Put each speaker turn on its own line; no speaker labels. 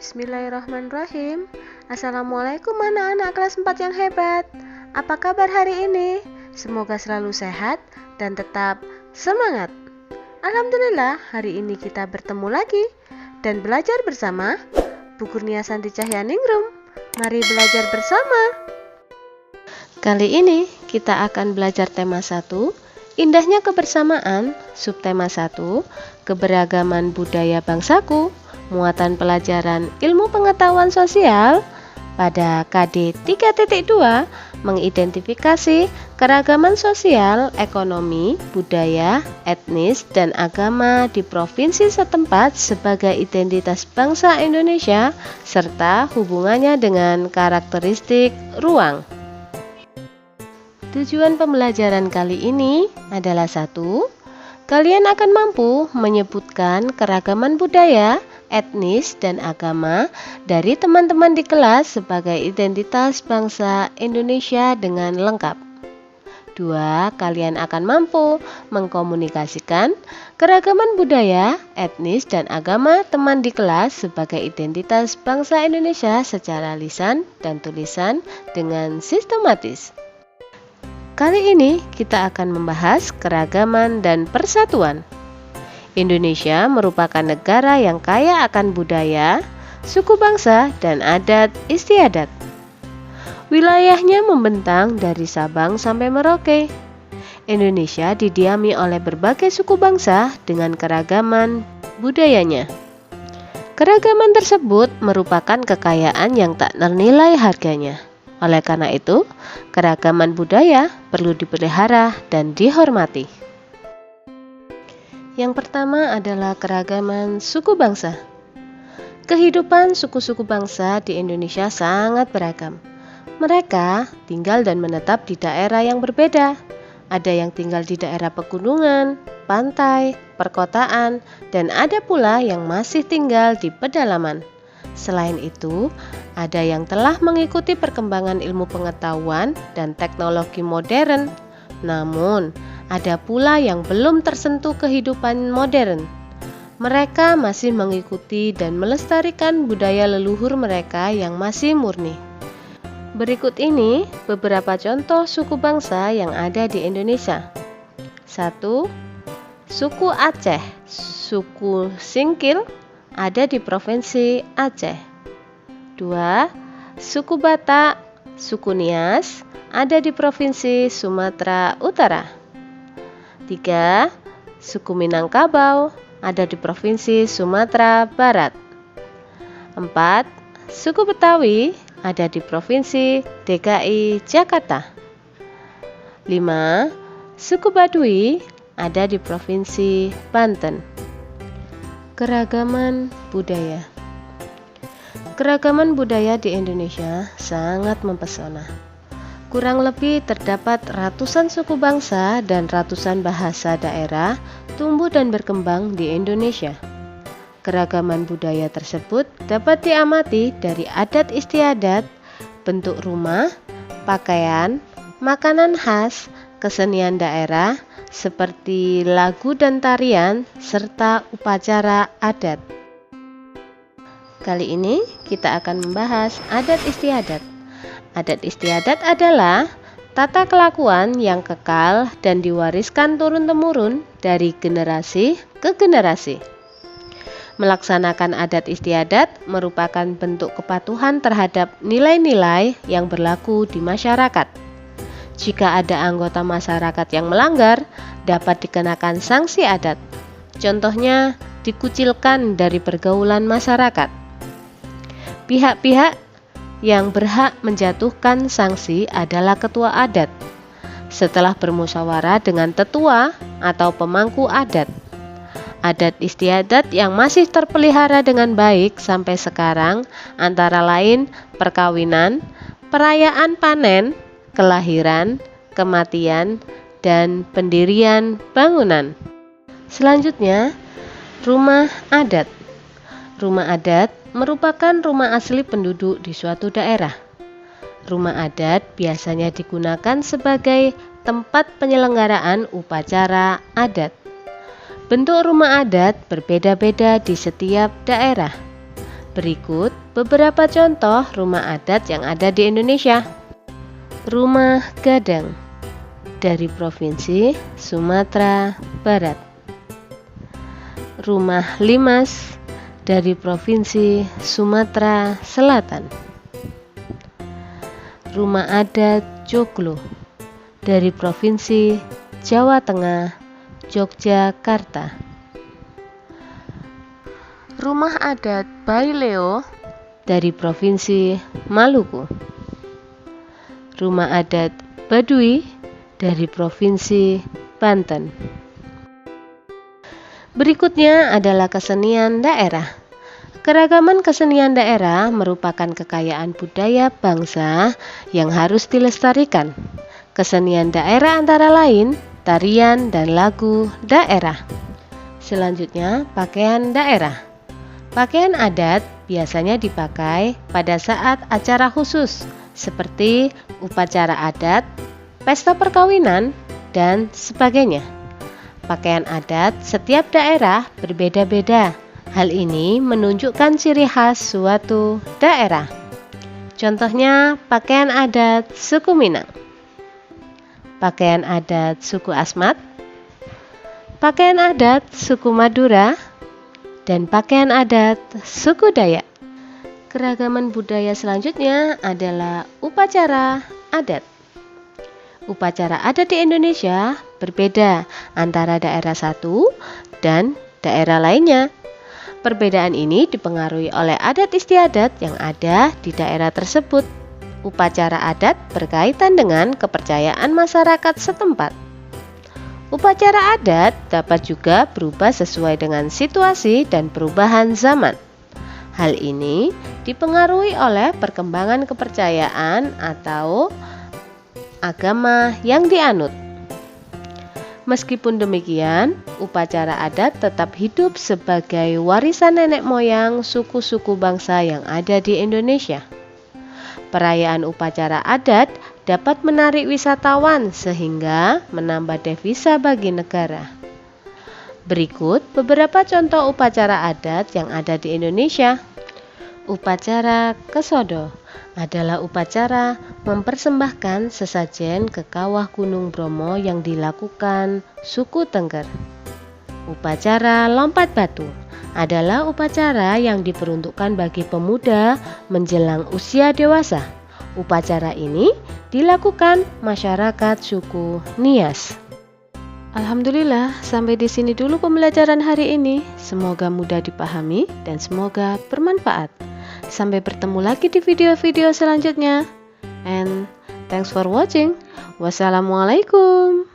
Bismillahirrahmanirrahim. Assalamualaikum anak-anak kelas 4 yang hebat. Apa kabar hari ini? Semoga selalu sehat dan tetap semangat. Alhamdulillah, hari ini kita bertemu lagi dan belajar bersama Bu Kurnia Santi Cahyaningrum. Mari belajar bersama. Kali ini kita akan belajar tema 1, Indahnya Kebersamaan, subtema 1, Keberagaman Budaya Bangsaku, muatan pelajaran ilmu pengetahuan sosial. Pada KD 3.2 mengidentifikasi keragaman sosial, ekonomi, budaya, etnis, dan agama di provinsi setempat sebagai identitas bangsa Indonesia serta hubungannya dengan karakteristik ruang. Tujuan pembelajaran kali ini adalah 1. Kalian akan mampu menyebutkan keragaman budaya, etnis, dan agama dari teman-teman di kelas sebagai identitas bangsa Indonesia dengan lengkap. 2. Kalian akan mampu mengkomunikasikan keragaman budaya, etnis, dan agama teman di kelas sebagai identitas bangsa Indonesia secara lisan dan tulisan dengan sistematis. Kali ini kita akan membahas keragaman dan persatuan. Indonesia merupakan negara yang kaya akan budaya, suku bangsa, dan adat istiadat. Wilayahnya membentang dari Sabang sampai Merauke. Indonesia didiami oleh berbagai suku bangsa dengan keragaman budayanya. Keragaman tersebut merupakan kekayaan yang tak ternilai harganya. Oleh karena itu, keragaman budaya perlu dipelihara dan dihormati. Yang pertama adalah keragaman suku bangsa. Kehidupan suku-suku bangsa di Indonesia sangat beragam. Mereka tinggal dan menetap di daerah yang berbeda. Ada yang tinggal di daerah pegunungan, pantai, perkotaan, dan ada pula yang masih tinggal di pedalaman. Selain itu, ada yang telah mengikuti perkembangan ilmu pengetahuan dan teknologi modern. Namun, ada pula yang belum tersentuh kehidupan modern. Mereka masih mengikuti dan melestarikan budaya leluhur mereka yang masih murni. Berikut ini beberapa contoh suku bangsa yang ada di Indonesia. 1. Suku Aceh. Suku Singkil ada di Provinsi Aceh. 2. Suku Batak, suku Nias ada di Provinsi Sumatera Utara. 3. Suku Minangkabau ada di Provinsi Sumatera Barat. 4. Suku Betawi ada di Provinsi DKI Jakarta. 5. Suku Baduy ada di Provinsi Banten. Keragaman budaya. Keragaman budaya di Indonesia sangat mempesona. Kurang lebih terdapat ratusan suku bangsa dan ratusan bahasa daerah tumbuh dan berkembang di Indonesia. Keragaman budaya tersebut dapat diamati dari adat istiadat, bentuk rumah, pakaian, makanan khas, kesenian daerah, seperti lagu dan tarian, serta upacara adat. Kali ini kita akan membahas adat istiadat. Adat istiadat adalah tata kelakuan yang kekal dan diwariskan turun-temurun dari generasi ke generasi. Melaksanakan adat istiadat merupakan bentuk kepatuhan terhadap nilai-nilai yang berlaku di masyarakat. Jika ada anggota masyarakat yang melanggar, dapat dikenakan sanksi adat. Contohnya, dikucilkan dari pergaulan masyarakat. Pihak-pihak yang berhak menjatuhkan sanksi adalah ketua adat, setelah bermusyawarah dengan tetua atau pemangku adat. Adat istiadat yang masih terpelihara dengan baik sampai sekarang antara lain perkawinan, perayaan panen, kelahiran, kematian, dan pendirian bangunan. Selanjutnya, rumah adat. Rumah adat merupakan rumah asli penduduk di suatu daerah. Rumah adat biasanya digunakan sebagai tempat penyelenggaraan upacara adat. Bentuk rumah adat berbeda-beda di setiap daerah. Berikut beberapa contoh rumah adat yang ada di Indonesia. Rumah Gadang dari Provinsi Sumatera Barat. Rumah Limas dari Provinsi Sumatera Selatan. Rumah adat Joglo dari Provinsi Jawa Tengah, Yogyakarta. Rumah adat Baileo dari Provinsi Maluku. Rumah adat Baduy dari Provinsi Banten. Berikutnya adalah kesenian daerah. Keragaman kesenian daerah merupakan kekayaan budaya bangsa yang harus dilestarikan. Kesenian daerah antara lain tarian dan lagu daerah. Selanjutnya, pakaian daerah. Pakaian adat biasanya dipakai pada saat acara khusus seperti upacara adat, pesta perkawinan, dan sebagainya. Pakaian adat setiap daerah berbeda-beda. Hal ini menunjukkan ciri khas suatu daerah. Contohnya, pakaian adat suku Minang, pakaian adat suku Asmat, pakaian adat suku Madura, dan pakaian adat suku Dayak. Keragaman budaya selanjutnya adalah upacara adat. Upacara adat di Indonesia berbeda antara daerah satu dan daerah lainnya. Perbedaan ini dipengaruhi oleh adat istiadat yang ada di daerah tersebut. Upacara adat berkaitan dengan kepercayaan masyarakat setempat. Upacara adat dapat juga berubah sesuai dengan situasi dan perubahan zaman. Hal ini dipengaruhi oleh perkembangan kepercayaan atau agama yang dianut. Meskipun demikian, upacara adat tetap hidup sebagai warisan nenek moyang suku-suku bangsa yang ada di Indonesia. Perayaan upacara adat dapat menarik wisatawan sehingga menambah devisa bagi negara. Berikut beberapa contoh upacara adat yang ada di Indonesia. Upacara Kesodo adalah upacara mempersembahkan sesajen ke kawah Gunung Bromo yang dilakukan suku Tengger. Upacara Lompat Batu adalah upacara yang diperuntukkan bagi pemuda menjelang usia dewasa. Upacara ini dilakukan masyarakat suku Nias. Alhamdulillah, sampai di sini dulu pembelajaran hari ini. Semoga mudah dipahami dan semoga bermanfaat. Sampai bertemu lagi di video-video selanjutnya. And thanks for watching. Wassalamualaikum.